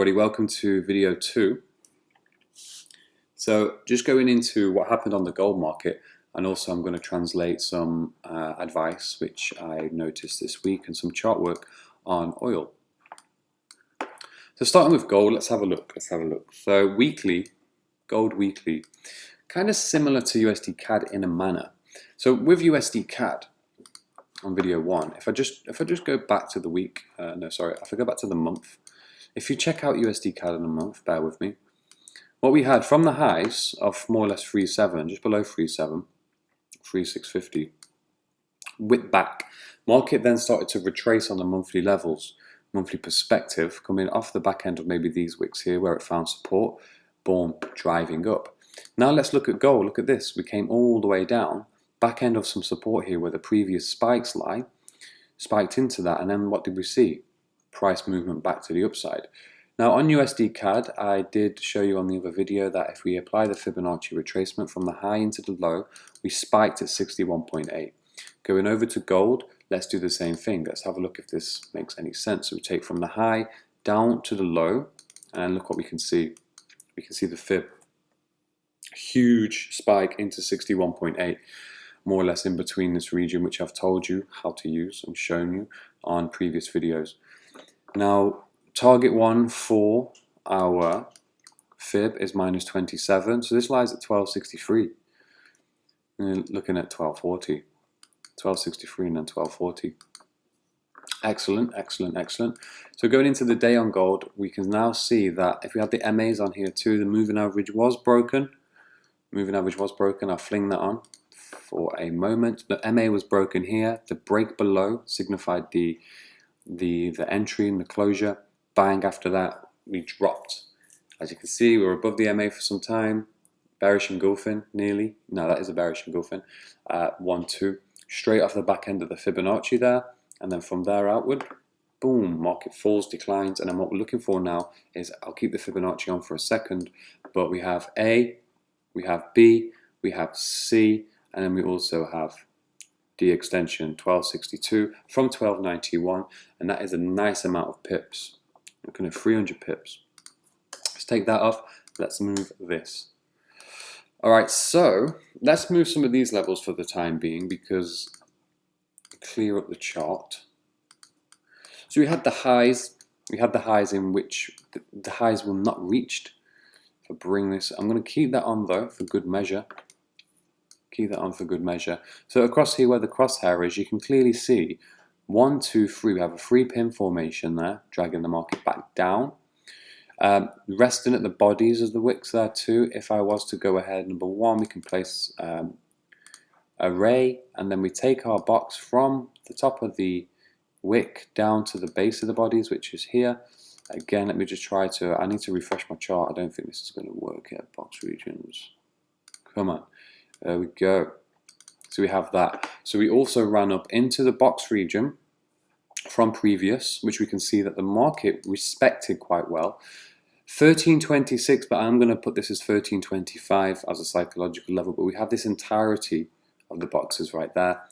everybody, welcome to video 2. So just going into what happened on the gold market, and also I'm going to translate some advice which I noticed this week and some chart work on oil. So starting with gold, let's have a look. So weekly, gold weekly, kind of similar to USD CAD in a manner. So with USD CAD on video 1, if I just go back to the week, if I go back to the month. If you check out USD CAD in a month, bear with me, what we had from the highs of more or less 3.7, just below 3.7, 3.650, whipped back. Market then started to retrace on the monthly levels, monthly perspective, coming off the back end of maybe these wicks here where it found support, boom, driving up. Now let's look at gold. Look at this. We came all the way down, back end of some support here where the previous spikes lie, spiked into that, and then what did we see? Price movement back to the upside. Now on USD CAD, I did show you on the other video that if we apply the Fibonacci retracement from the high into the low, we spiked at 61.8. Going over to gold, let's do the same thing. Let's have a look if this makes any sense. So we take from the high down to the low, and look what we can see. We can see the fib. Huge spike into 61.8. More or less in between this region, which I've told you how to use and shown you on previous videos. Now, target 1 for our fib is minus 27, so this lies at 1263. And looking at 1240, 1263 and then 1240. Excellent, excellent, excellent. So going into the day on gold, we can now see that if we have the MAs on here too, the moving average was broken. Moving average was broken. I'll fling that on for a moment. The MA was broken here. The break below signified the entry and the closure. Bang, after that we dropped. As you can see, we were above the MA for some time. Bearish engulfing, nearly. No, that is a bearish engulfing. 1-2, straight off the back end of the Fibonacci there, and then from there outward, boom, market falls, declines, and then what we're looking for now is, I'll keep the Fibonacci on for a second, but we have A, we have B, we have C, and then we also have D extension 1262 from 1291, and that is a nice amount of pips. Looking at 300 pips. Let's take that off. Let's move this. Alright, so let's move some of these levels for the time being because clear up the chart. So we had the highs. We had the highs in which the highs were not reached. If I bring this, I'm going to keep that on though for good measure. Keep that on for good measure. So across here where the crosshair is, you can clearly see 1, 2, 3. We have a 3-pin formation there, dragging the market back down. Resting at the bodies of the wicks there too. If I was to go ahead, number 1, we can place array, and then we take our box from the top of the wick down to the base of the bodies, which is here. Again, let me just try to, I need to refresh my chart. I don't think this is going to work here. Box regions. Come on. There we go. So we have that. So we also ran up into the box region from previous, which we can see that the market respected quite well. 1326, but I'm going to put this as 1325 as a psychological level, but we have this entirety of the boxes right there.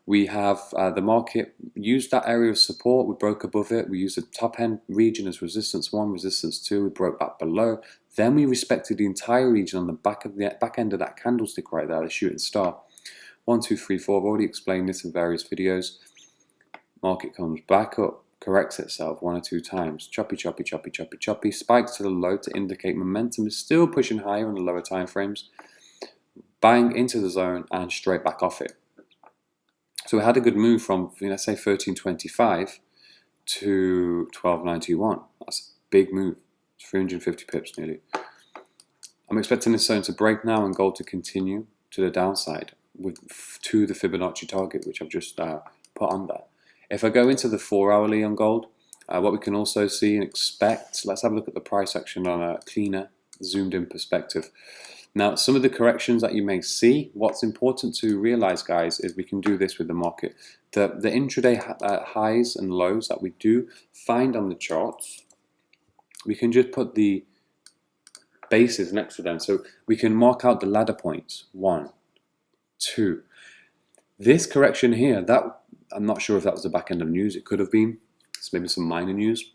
We have the market used that area of support. We broke above it. We used the top end region as resistance 1, resistance 2. We broke back below. Then we respected the entire region on the back end of that candlestick right there, the shooting star. 1, 2, 3, 4. I've already explained this in various videos. Market comes back up, corrects itself 1 or 2 times. Choppy, choppy, choppy, choppy, choppy. Spikes to the low to indicate momentum is still pushing higher in the lower time frames. Bang into the zone and straight back off it. So we had a good move from, let's say, 1325 to 1291. That's a big move. It's 350 pips nearly. I'm expecting this zone to break now and gold to continue to the downside to the Fibonacci target, which I've just put on there. If I go into the 4-hourly on gold, what we can also see and expect, let's have a look at the price action on a cleaner, zoomed in perspective. Now, some of the corrections that you may see, what's important to realize, guys, is we can do this with the market. The intraday highs and lows that we do find on the charts, we can just put the bases next to them. So we can mark out the ladder points, 1, 2. This correction here, that I'm not sure if that was the back end of news. It could have been. It's maybe some minor news.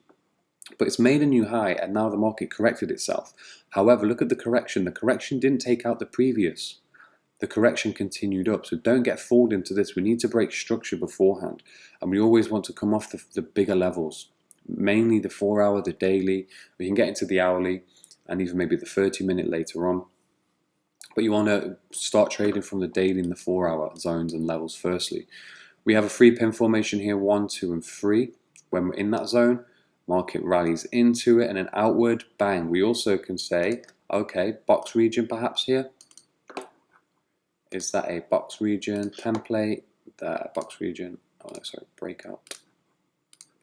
But it's made a new high and now the market corrected itself. However, look at the correction. The correction didn't take out the previous. The correction continued up. So don't get fooled into this. We need to break structure beforehand. And we always want to come off the bigger levels, mainly the 4 hour, the daily. We can get into the hourly and even maybe the 30-minute later on. But you want to start trading from the daily in the 4 hour zones and levels firstly. We have a 3-pin formation here, 1, 2, and 3. When we're in that zone, market rallies into it and then outward, bang. We also can say, okay, box region perhaps here. Is that a box region template? That box region, oh no, sorry, breakout.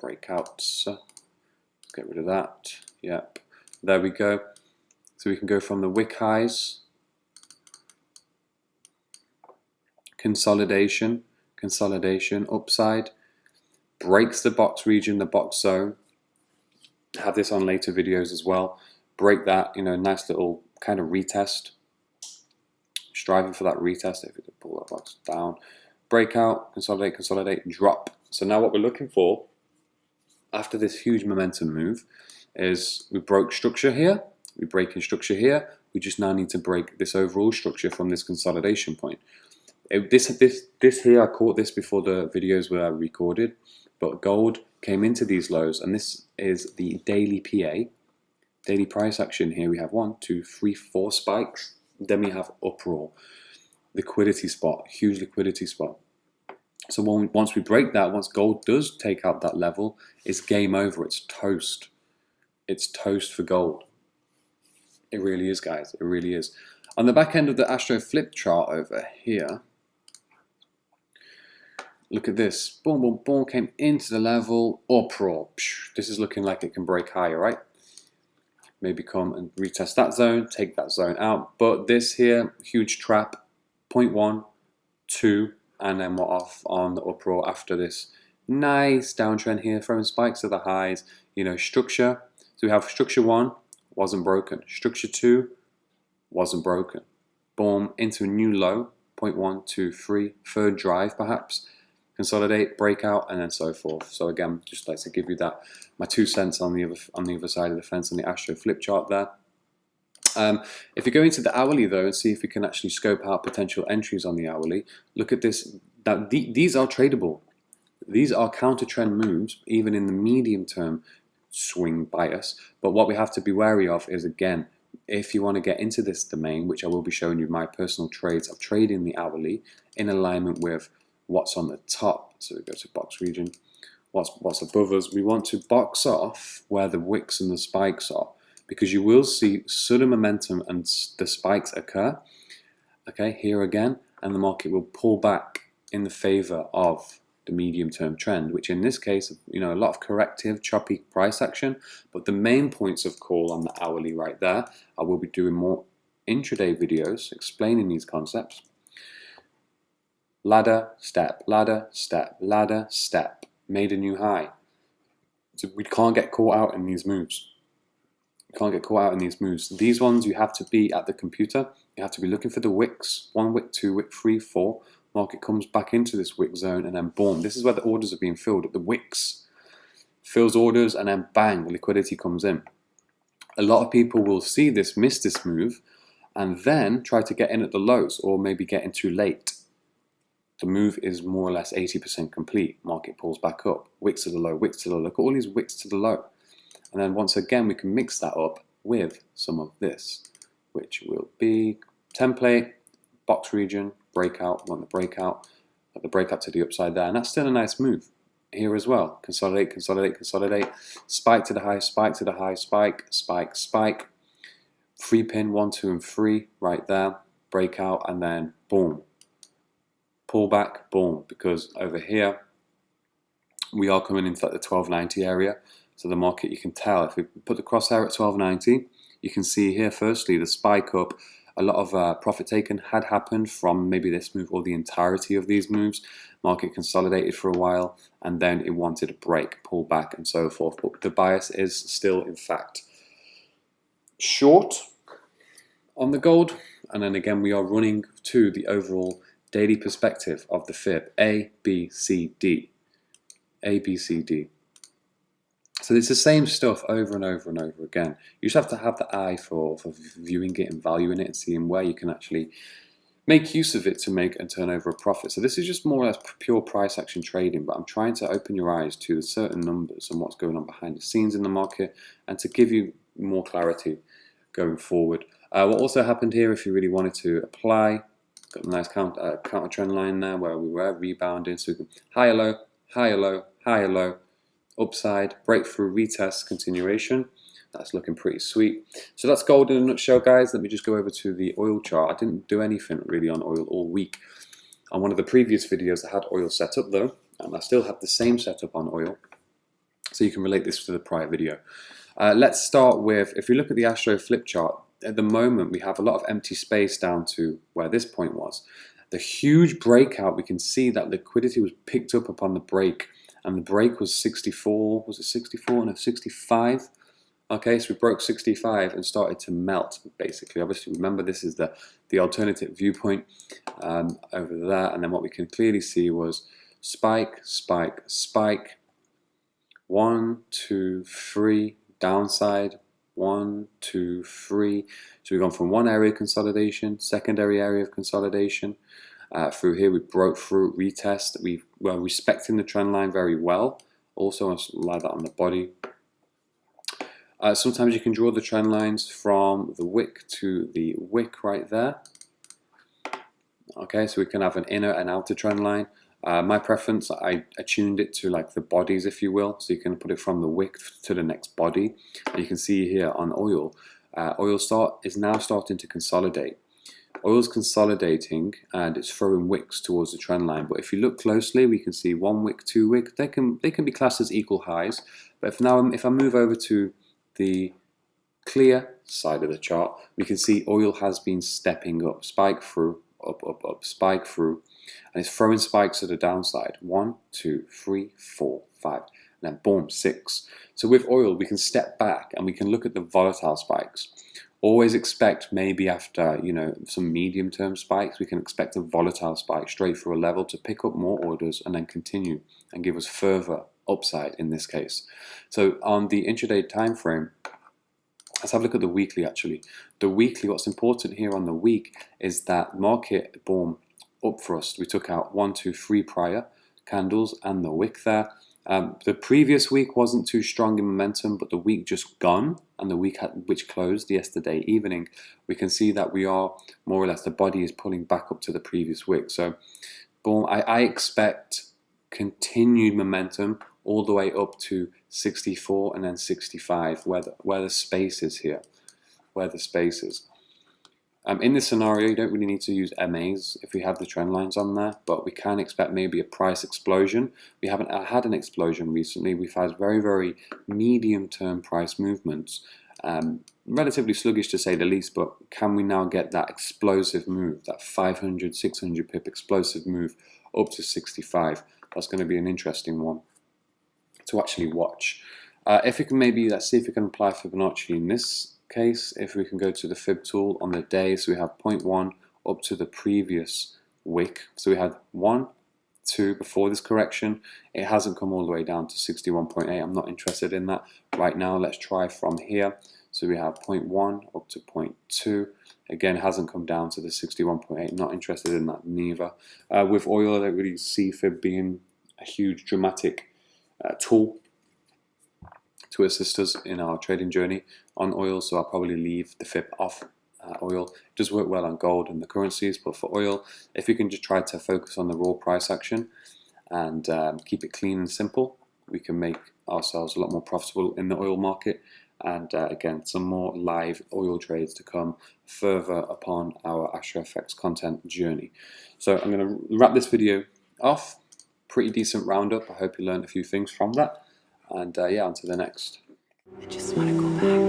Breakouts. Get rid of that. Yep, there we go. So we can go from the wick highs, consolidation, upside, breaks the box region, the box zone. Have this on later videos as well. Break that, nice little kind of retest. Striving for that retest. If we could pull that box down, breakout, consolidate, drop. So now what we're looking for after this huge momentum move is we broke structure here, we're breaking structure here. We just now need to break this overall structure from this consolidation point. This here, I caught this before the videos were recorded, but gold came into these lows, and this is the daily PA, daily price action. Here we have 1, 2, 3, 4 spikes. Then we have uproar, liquidity spot, huge liquidity spot. So once we break that, once gold does take out that level, it's game over. It's toast. It's toast for gold. It really is, guys. It really is. On the back end of the Astro Flip chart over here, look at this. Boom, boom, boom. Came into the level. Uproar. This is looking like it can break higher, right? Maybe come and retest that zone, take that zone out. But this here, huge trap, 0.1, 2, and then we're off on the uproar after this nice downtrend here, throwing spikes to the highs. Structure. So we have structure 1, wasn't broken. Structure 2, wasn't broken. Boom, into a new low, 0.1, 2, 3, third drive perhaps. Consolidate, breakout, and then so forth. So again, just like to give you that, my 2 cents on the other side of the fence on the Astro Flip chart there. If you go into the hourly though and see if we can actually scope out potential entries on the hourly, look at this. Now, these are tradable. These are counter trend moves, even in the medium term swing bias. But what we have to be wary of is, again, if you want to get into this domain, which I will be showing you my personal trades of trading the hourly in alignment with what's on the top. So we go to box region, what's above us. We want to box off where the wicks and the spikes are, because you will see sudden momentum and the spikes occur. Okay, here again, and the market will pull back in the favor of the medium term trend, which in this case, a lot of corrective, choppy price action. But the main points of call on the hourly right there, I will be doing more intraday videos explaining these concepts. Ladder, step, ladder, step, ladder, step. Made a new high. So we can't get caught out in these moves. Can't get caught out in these moves. These ones you have to be at the computer. You have to be looking for the wicks. 1 wick, 2 wick, 3, 4. Market comes back into this wick zone and then boom. This is where the orders are being filled at the wicks. Fills orders and then bang, the liquidity comes in. A lot of people will see this, miss this move, and then try to get in at the lows or maybe get in too late. The move is more or less 80% complete. Market pulls back up. Wicks to the low, wicks to the low. Look at all these wicks to the low. And then once again, we can mix that up with some of this, which will be template, box region, breakout, want the breakout to the upside there. And that's still a nice move here as well. Consolidate, consolidate, consolidate. Spike to the high, spike to the high, spike, spike, spike. 3-pin, 1, 2, and 3 right there. Breakout, and then boom. Pull back, boom, because over here we are coming into the 1290 area. So the market, you can tell, if we put the crosshair at 1290, you can see here firstly the spike up. A lot of profit taken had happened from maybe this move or the entirety of these moves. Market consolidated for a while and then it wanted a break, pull back, and so forth. But the bias is still, in fact, short on the gold. And then again, we are running to the overall daily perspective of the fib. A, B, C, D. A, B, C, D. So it's the same stuff over and over and over again. You just have to have the eye for viewing it and valuing it and seeing where you can actually make use of it to make and turn over a profit. So this is just more or less pure price action trading, but I'm trying to open your eyes to certain numbers and what's going on behind the scenes in the market and to give you more clarity going forward. What also happened here, if you really wanted to apply, got a nice counter trend line there where we were rebounding, so we can higher low, higher low, higher low, upside, breakthrough, retest, continuation. That's looking pretty sweet. So that's gold in a nutshell, guys. Let me just go over to the oil chart. I didn't do anything really on oil all week. On one of the previous videos, I had oil set up though, and I still have the same setup on oil. So you can relate this to the prior video. Let's start with, if you look at the Astro flip chart, at the moment we have a lot of empty space down to where this point was. The huge breakout, we can see that liquidity was picked up upon the break, and the break was 64, was it 64? No, 65. Okay, so we broke 65 and started to melt, basically. Obviously, remember this is the alternative viewpoint over there, and then what we can clearly see was spike, spike, spike, 1, 2, 3, downside, 1, 2, 3. So we've gone from one area of consolidation, secondary area of consolidation. Through here, we broke through, retest. We were respecting the trend line very well. Also, I'll lie that on the body. Sometimes you can draw the trend lines from the wick to the wick right there. Okay, so we can have an inner and outer trend line. My preference, I tuned it to like the bodies, if you will, so you can put it from the wick to the next body. And you can see here on oil, oil is now starting to consolidate. Oil's consolidating and it's throwing wicks towards the trend line. But if you look closely, we can see one wick, two wick. They can be classed as equal highs. But if I move over to the clear side of the chart, we can see oil has been stepping up, spike through, up, up, up, spike through, and it's throwing spikes to the downside. 1, 2, 3, 4, 5, and then boom, 6. So with oil, we can step back and we can look at the volatile spikes. Always expect maybe after, some medium-term spikes, we can expect a volatile spike straight through a level to pick up more orders and then continue and give us further upside in this case. So on the intraday time frame, let's have a look at the weekly actually. The weekly, what's important here on the week is that market, boom, up thrust. We took out 1, 2, 3 prior candles and the wick there. The previous week wasn't too strong in momentum, but the week just gone, and the week which closed yesterday evening, we can see that we are more or less, the body is pulling back up to the previous week. So boom, I expect continued momentum all the way up to 64 and then 65, where the space is here, where the space is. In this scenario, you don't really need to use MAs if we have the trend lines on there, but we can expect maybe a price explosion. We haven't had an explosion recently. We've had very, very medium-term price movements. Relatively sluggish to say the least, but can we now get that explosive move, that 500, 600 pip explosive move up to 65? That's going to be an interesting one to actually watch. If we can maybe, let's see if we can apply Fibonacci in this case. If we can go to the Fib tool on the day, so we have 0.1 up to the previous wick. So we had 1, 2 before this correction. It hasn't come all the way down to 61.8. I'm not interested in that right now. Let's try from here. So we have 0.1 up to 0.2. Again, it hasn't come down to the 61.8. Not interested in that neither. With oil, I don't really see Fib being a huge dramatic tool to assist us in our trading journey on oil, so I'll probably leave the Fib off oil. It does work well on gold and the currencies, but for oil, if we can just try to focus on the raw price action and keep it clean and simple, we can make ourselves a lot more profitable in the oil market. And again, some more live oil trades to come further upon our AstroFX content journey. So I'm going to wrap this video off. Pretty decent roundup. I hope you learned a few things from that. And yeah, on to the next. I just want to go back.